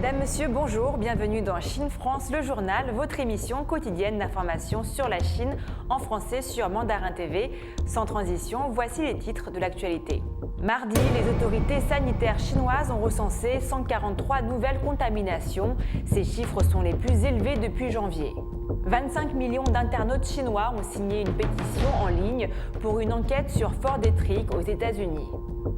Madame, Monsieur, bonjour, bienvenue dans Chine France, le journal, votre émission quotidienne d'information sur la Chine en français sur Mandarin TV. Sans transition, voici les titres de l'actualité. Mardi, les autorités sanitaires chinoises ont recensé 143 nouvelles contaminations. Ces chiffres sont les plus élevés depuis janvier. 25 millions d'internautes chinois ont signé une pétition en ligne pour une enquête sur Ford Detrick aux États-Unis.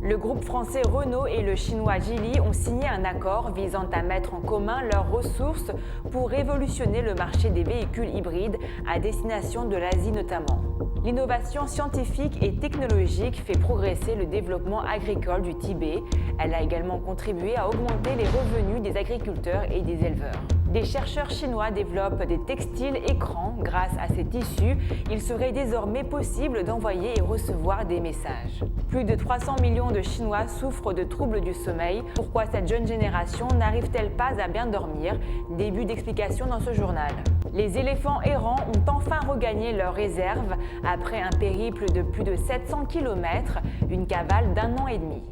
Le groupe français Renault et le chinois Geely ont signé un accord visant à mettre en commun leurs ressources pour révolutionner le marché des véhicules hybrides à destination de l'Asie notamment. L'innovation scientifique et technologique fait progresser le développement agricole du Tibet. Elle a également contribué à augmenter les revenus des agriculteurs et des éleveurs. Des chercheurs chinois développent des textiles écrans. Grâce à ces tissus, il serait désormais possible d'envoyer et recevoir des messages. Plus de 300 millions de Chinois souffrent de troubles du sommeil. Pourquoi cette jeune génération n'arrive-t-elle pas à bien dormir? Début d'explication dans ce journal. Les éléphants errants ont enfin regagné leurs réserves après un périple de plus de 700 km, une cavale d'1 an et demi.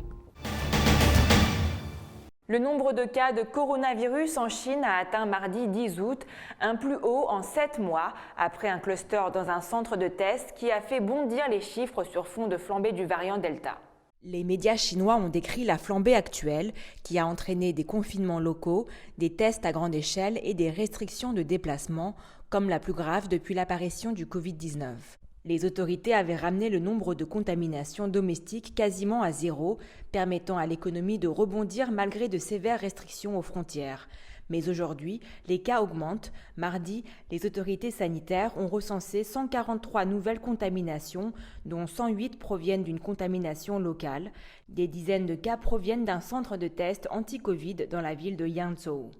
Le nombre de cas de coronavirus en Chine a atteint mardi 10 août, un plus haut en 7 mois, après un cluster dans un centre de test qui a fait bondir les chiffres sur fond de flambée du variant Delta. Les médias chinois ont décrit la flambée actuelle qui a entraîné des confinements locaux, des tests à grande échelle et des restrictions de déplacement, comme la plus grave depuis l'apparition du Covid-19. Les autorités avaient ramené le nombre de contaminations domestiques quasiment à zéro, permettant à l'économie de rebondir malgré de sévères restrictions aux frontières. Mais aujourd'hui, les cas augmentent. Mardi, les autorités sanitaires ont recensé 143 nouvelles contaminations, dont 108 proviennent d'une contamination locale. Des dizaines de cas proviennent d'un centre de test anti-Covid dans la ville de Yangzhou.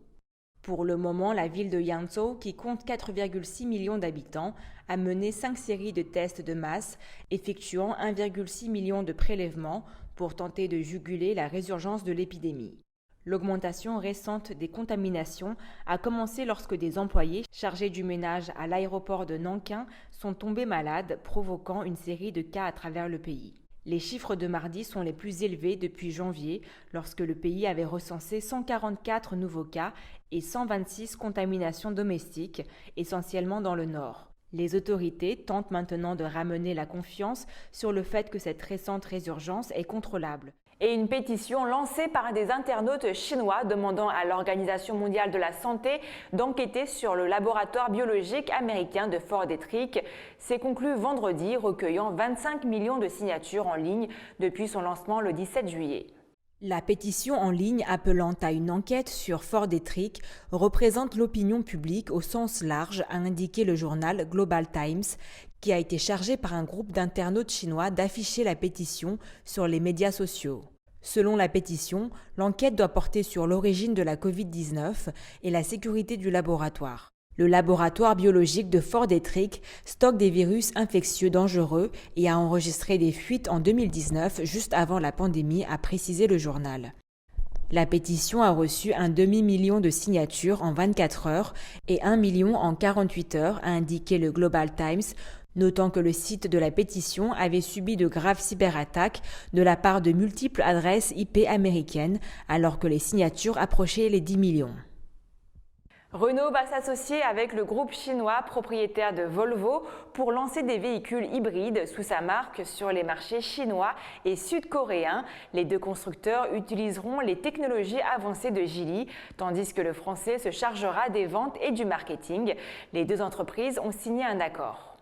Pour le moment, la ville de Yangzhou, qui compte 4,6 millions d'habitants, a mené 5 séries de tests de masse, effectuant 1,6 million de prélèvements pour tenter de juguler la résurgence de l'épidémie. L'augmentation récente des contaminations a commencé lorsque des employés chargés du ménage à l'aéroport de Nankin sont tombés malades, provoquant une série de cas à travers le pays. Les chiffres de mardi sont les plus élevés depuis janvier, lorsque le pays avait recensé 144 nouveaux cas et 126 contaminations domestiques, essentiellement dans le nord. Les autorités tentent maintenant de ramener la confiance sur le fait que cette récente résurgence est contrôlable. Et une pétition lancée par des internautes chinois demandant à l'Organisation mondiale de la santé d'enquêter sur le laboratoire biologique américain de Ford Detrick s'est conclue vendredi, recueillant 25 millions de signatures en ligne depuis son lancement le 17 juillet. La pétition en ligne appelant à une enquête sur Ford Detrick représente l'opinion publique au sens large, a indiqué le journal Global Times, qui a été chargé par un groupe d'internautes chinois d'afficher la pétition sur les médias sociaux. Selon la pétition, l'enquête doit porter sur l'origine de la Covid-19 et la sécurité du laboratoire. Le laboratoire biologique de Ford Detrick stocke des virus infectieux dangereux et a enregistré des fuites en 2019, juste avant la pandémie, a précisé le journal. La pétition a reçu un demi-million de signatures en 24 heures et 1 million en 48 heures, a indiqué le Global Times, notant que le site de la pétition avait subi de graves cyberattaques de la part de multiples adresses IP américaines, alors que les signatures approchaient les 10 millions. Renault va s'associer avec le groupe chinois propriétaire de Volvo pour lancer des véhicules hybrides sous sa marque sur les marchés chinois et sud-coréens. Les deux constructeurs utiliseront les technologies avancées de Geely, tandis que le français se chargera des ventes et du marketing. Les deux entreprises ont signé un accord.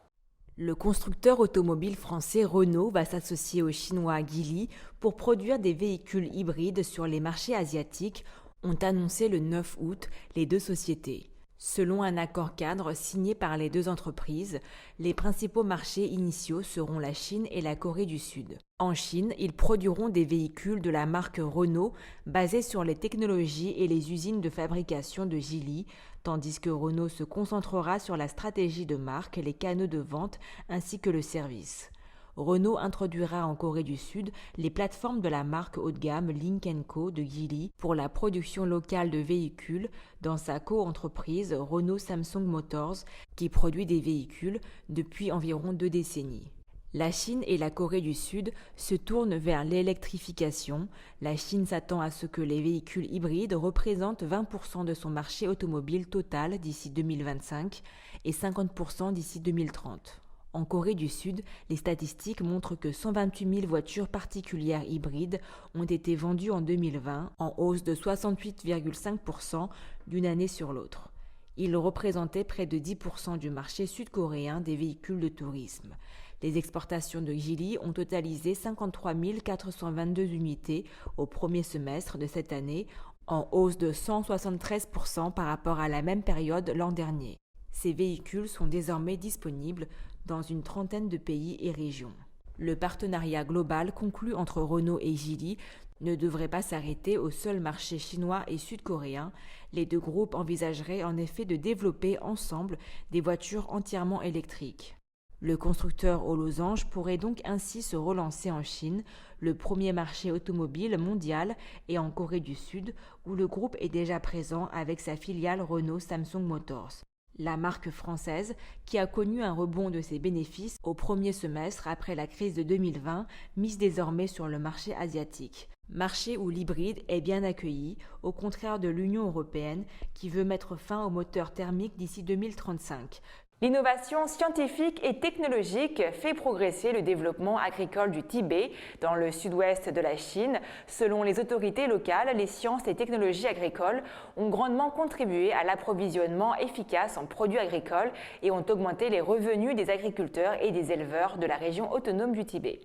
Le constructeur automobile français Renault va s'associer au chinois Geely pour produire des véhicules hybrides sur les marchés asiatiques, ont annoncé le 9 août les deux sociétés. Selon un accord cadre signé par les deux entreprises, les principaux marchés initiaux seront la Chine et la Corée du Sud. En Chine, ils produiront des véhicules de la marque Renault basés sur les technologies et les usines de fabrication de Geely, tandis que Renault se concentrera sur la stratégie de marque, les canaux de vente ainsi que le service. Renault introduira en Corée du Sud les plateformes de la marque haut de gamme Lynk & Co de Geely pour la production locale de véhicules dans sa co-entreprise Renault Samsung Motors qui produit des véhicules depuis environ 2 décennies. La Chine et la Corée du Sud se tournent vers l'électrification. La Chine s'attend à ce que les véhicules hybrides représentent 20% de son marché automobile total d'ici 2025 et 50% d'ici 2030. En Corée du Sud, les statistiques montrent que 128 000 voitures particulières hybrides ont été vendues en 2020, en hausse de 68,5% d'une année sur l'autre. Ils représentaient près de 10% du marché sud-coréen des véhicules de tourisme. Les exportations de Geely ont totalisé 53 422 unités au premier semestre de cette année, en hausse de 173% par rapport à la même période l'an dernier. Ces véhicules sont désormais disponibles dans une trentaine de pays et régions. Le partenariat global conclu entre Renault et Geely ne devrait pas s'arrêter au seul marché chinois et sud-coréen. Les deux groupes envisageraient en effet de développer ensemble des voitures entièrement électriques. Le constructeur aux losanges pourrait donc ainsi se relancer en Chine, le premier marché automobile mondial, et en Corée du Sud, où le groupe est déjà présent avec sa filiale Renault Samsung Motors. La marque française, qui a connu un rebond de ses bénéfices au premier semestre après la crise de 2020, mise désormais sur le marché asiatique. Marché où l'hybride est bien accueilli, au contraire de l'Union européenne qui veut mettre fin aux moteurs thermiques d'ici 2035. L'innovation scientifique et technologique fait progresser le développement agricole du Tibet, dans le sud-ouest de la Chine. Selon les autorités locales, les sciences et technologies agricoles ont grandement contribué à l'approvisionnement efficace en produits agricoles et ont augmenté les revenus des agriculteurs et des éleveurs de la région autonome du Tibet.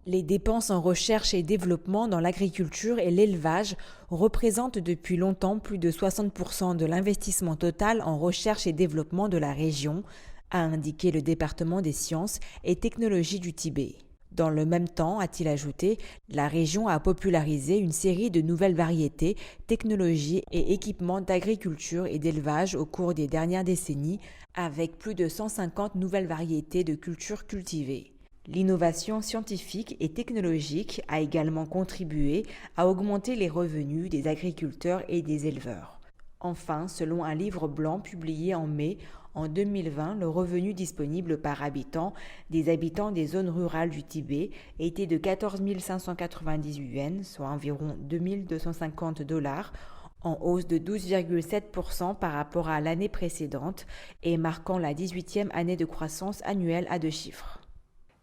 Les dépenses en recherche et développement dans l'agriculture et l'élevage représentent depuis longtemps plus de 60% de l'investissement total en recherche et développement de la région, a indiqué le département des sciences et technologies du Tibet. Dans le même temps, a-t-il ajouté, la région a popularisé une série de nouvelles variétés, technologies et équipements d'agriculture et d'élevage au cours des dernières décennies, avec plus de 150 nouvelles variétés de cultures cultivées. L'innovation scientifique et technologique a également contribué à augmenter les revenus des agriculteurs et des éleveurs. Enfin, selon un livre blanc publié en mai, en 2020, le revenu disponible par habitant des habitants des zones rurales du Tibet était de 14 590 yuans, soit environ 2 250 $, en hausse de 12,7% par rapport à l'année précédente et marquant la 18e année de croissance annuelle à deux chiffres.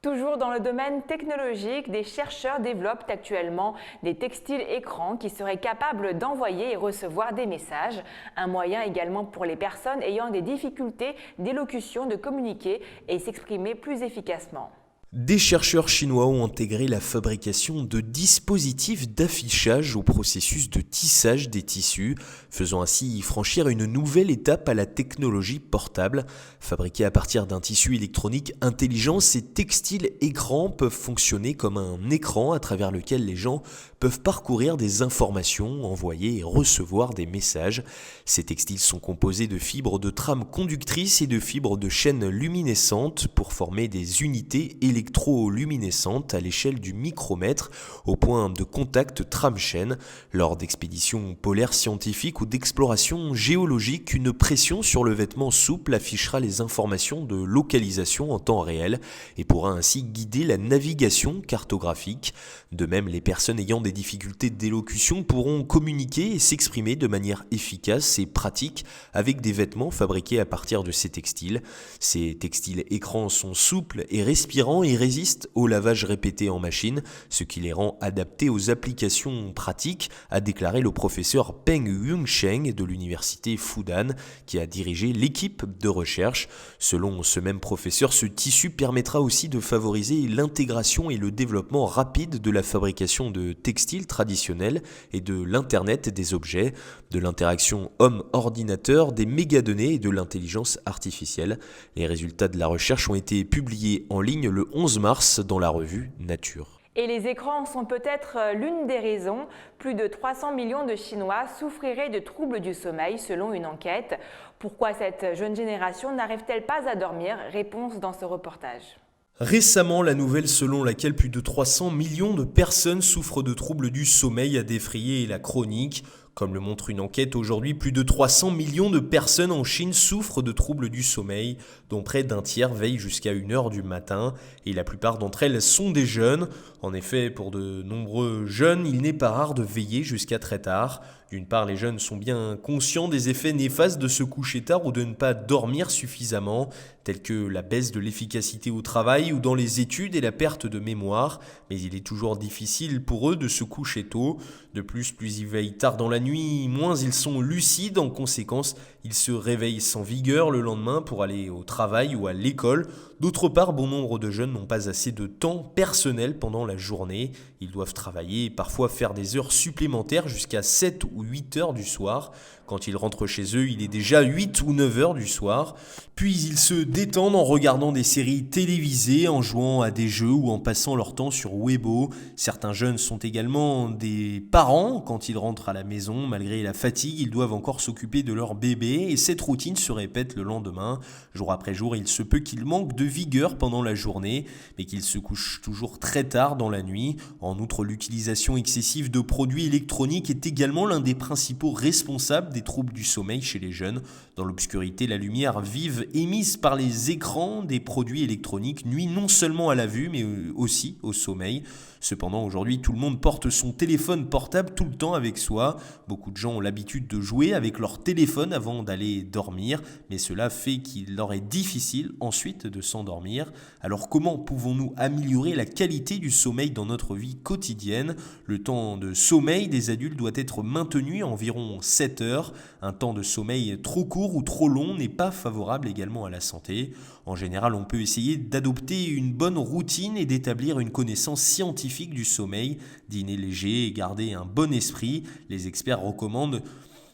Toujours dans le domaine technologique, des chercheurs développent actuellement des textiles écrans qui seraient capables d'envoyer et recevoir des messages, un moyen également pour les personnes ayant des difficultés d'élocution de communiquer et s'exprimer plus efficacement. Des chercheurs chinois ont intégré la fabrication de dispositifs d'affichage au processus de tissage des tissus, faisant ainsi franchir une nouvelle étape à la technologie portable. Fabriqués à partir d'un tissu électronique intelligent, ces textiles écrans peuvent fonctionner comme un écran à travers lequel les gens peuvent parcourir des informations, envoyer et recevoir des messages. Ces textiles sont composés de fibres de trames conductrices et de fibres de chaînes luminescentes pour former des unités électroluminescentes à l'échelle du micromètre au point de contact trame-chaîne. Lors d'expéditions polaires scientifiques ou d'explorations géologiques, une pression sur le vêtement souple affichera les informations de localisation en temps réel et pourra ainsi guider la navigation cartographique. De même, les personnes ayant des difficultés d'élocution pourront communiquer et s'exprimer de manière efficace et pratique avec des vêtements fabriqués à partir de ces textiles. Ces textiles écrans sont souples et respirants et résistent au lavage répété en machine, ce qui les rend adaptés aux applications pratiques, a déclaré le professeur Peng Yunsheng de l'université Fudan, qui a dirigé l'équipe de recherche. Selon ce même professeur, ce tissu permettra aussi de favoriser l'intégration et le développement rapide de la fabrication de textiles traditionnels et de l'Internet des objets, de l'interaction homme-ordinateur, des mégadonnées et de l'intelligence artificielle. Les résultats de la recherche ont été publiés en ligne le 11 mars dans la revue Nature. Et les écrans sont peut-être l'une des raisons. Plus de 300 millions de Chinois souffriraient de troubles du sommeil selon une enquête. Pourquoi cette jeune génération n'arrive-t-elle pas à dormir? Réponse dans ce reportage. Récemment, la nouvelle selon laquelle plus de 300 millions de personnes souffrent de troubles du sommeil a défrayé la chronique. Comme le montre une enquête, aujourd'hui, plus de 300 millions de personnes en Chine souffrent de troubles du sommeil, dont près d'un tiers veillent jusqu'à 1h du matin, et la plupart d'entre elles sont des jeunes. En effet, pour de nombreux jeunes, il n'est pas rare de veiller jusqu'à très tard. D'une part, les jeunes sont bien conscients des effets néfastes de se coucher tard ou de ne pas dormir suffisamment, tels que la baisse de l'efficacité au travail ou dans les études et la perte de mémoire, mais il est toujours difficile pour eux de se coucher tôt. De plus ils veillent tard dans la nuit, moins ils sont lucides, en conséquence, ils se réveillent sans vigueur le lendemain pour aller au travail ou à l'école. D'autre part, bon nombre de jeunes n'ont pas assez de temps personnel pendant la journée. Ils doivent travailler et parfois faire des heures supplémentaires jusqu'à 7 ou 8 heures du soir. Quand ils rentrent chez eux, il est déjà 8 ou 9 heures du soir. Puis ils se détendent en regardant des séries télévisées, en jouant à des jeux ou en passant leur temps sur Weibo. Certains jeunes sont également des parents. Quand ils rentrent à la maison, malgré la fatigue, ils doivent encore s'occuper de leur bébé et cette routine se répète le lendemain. Jour après jour, il se peut qu'ils manquent de vigueur pendant la journée, mais qu'ils se couchent toujours très tard dans la nuit. En outre, l'utilisation excessive de produits électroniques est également l'un des principaux responsables des troubles du sommeil chez les jeunes. Dans l'obscurité, la lumière vive émise par les écrans des produits électroniques nuit non seulement à la vue, mais aussi au sommeil. Cependant, aujourd'hui, tout le monde porte son téléphone portable tout le temps avec soi. Beaucoup de gens ont l'habitude de jouer avec leur téléphone avant d'aller dormir, mais cela fait qu'il leur est difficile ensuite de s'endormir. Alors comment pouvons-nous améliorer la qualité du sommeil dans notre vie quotidienne ? Le temps de sommeil des adultes doit être maintenu à environ 7 heures. Un temps de sommeil trop court ou trop long n'est pas favorable également à la santé. En général, on peut essayer d'adopter une bonne routine et d'établir une connaissance scientifique du sommeil, dîner léger et garder un bon esprit. Les experts recommandent.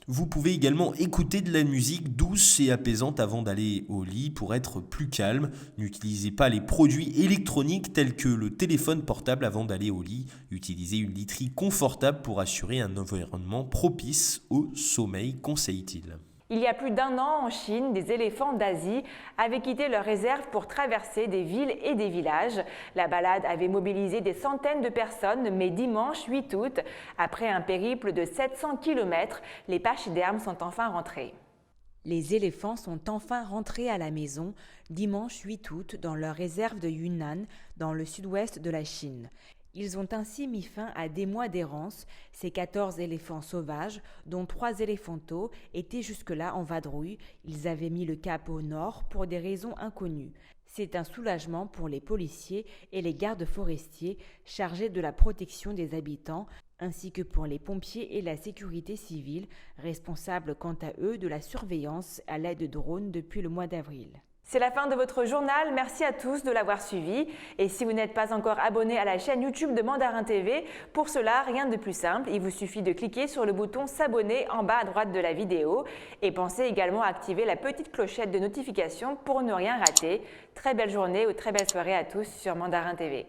Vous pouvez également écouter de la musique douce et apaisante avant d'aller au lit pour être plus calme. N'utilisez pas les produits électroniques tels que le téléphone portable avant d'aller au lit. Utilisez une literie confortable pour assurer un environnement propice au sommeil, conseille-t-il. Il y a plus d'1 an, en Chine, des éléphants d'Asie avaient quitté leur réserve pour traverser des villes et des villages. La balade avait mobilisé des centaines de personnes, mais dimanche 8 août, après un périple de 700 km, les pachydermes sont enfin rentrés. Les éléphants sont enfin rentrés à la maison dimanche 8 août dans leur réserve de Yunnan, dans le sud-ouest de la Chine. Ils ont ainsi mis fin à des mois d'errance. Ces 14 éléphants sauvages, dont 3 éléphantaux, étaient jusque-là en vadrouille. Ils avaient mis le cap au nord pour des raisons inconnues. C'est un soulagement pour les policiers et les gardes forestiers chargés de la protection des habitants, ainsi que pour les pompiers et la sécurité civile, responsables quant à eux de la surveillance à l'aide de drones depuis le mois d'avril. C'est la fin de votre journal, merci à tous de l'avoir suivi. Et si vous n'êtes pas encore abonné à la chaîne YouTube de Mandarin TV, pour cela, rien de plus simple, il vous suffit de cliquer sur le bouton s'abonner en bas à droite de la vidéo. Et pensez également à activer la petite clochette de notification pour ne rien rater. Très belle journée ou très belle soirée à tous sur Mandarin TV.